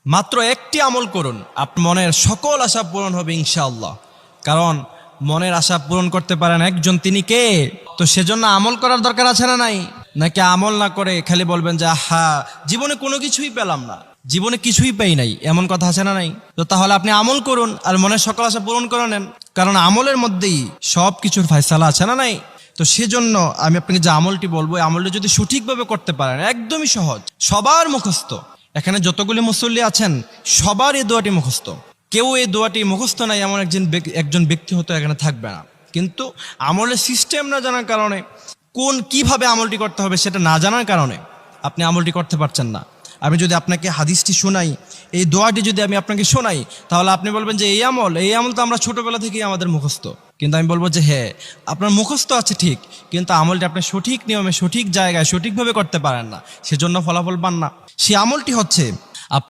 মাত্র একটি আমল করুন, আপনার মনের সকল আশা পূরণ হবে ইনশাআল্লাহ। কারণ মনের আশা পূরণ করতে পারেন একজন, তিনি কে? তো সেজন্য আমল করার দরকার আছে না নাই? নাকি আমল না করে খালি বলবেন যে হা জীবনে কোনো কিছুই পেলাম না, জীবনে কিছুই পাই নাই, এমন কথা আছে না নাই? তো তাহলে আপনি আমল করুন আর মনের সকল আশা পূরণ করে নেন, কারণ আমলের মধ্যেই সব কিছুর ফয়সালা আছে না নাই? তো সেজন্য আমি আপনাকে যে আমলটি বলবো, এই আমলটি যদি সঠিকভাবে করতে পারেন, একদমই সহজ, সবার মুখস্থ। এখানে যতগুলি মুসল্লি আছেন সবার এই দোয়াটি মুখস্থ। কেউ এই দোয়াটি মুখস্থ নাই এমন একজন ব্যক্তি হয়তো এখানে থাকবে না। কিন্তু আমলের সিস্টেম না জানার কারণে, কিভাবে আমলটি করতে হবে সেটা না জানার কারণে আপনি আমলটি করতে পারছেন না। আমি যদি আপনাকে হাদিসটি শোনাই, এই দোয়াটি যদি আমি আপনাকে শোনাই, তাহলে আপনি বলবেন যে এই আমল তো আমরা ছোটবেলা থেকেই আমাদের মুখস্থ। কিন্তু আমি বলবো যে হ্যাঁ, আপনার মুখস্থ আছে ঠিক, কিন্তু আমলটি আপনি সঠিক নিয়মে, সঠিক জায়গায়, সঠিকভাবে করতে পারেন না, সেজন্য ফলাফল পান না। সেই আমলটি হচ্ছে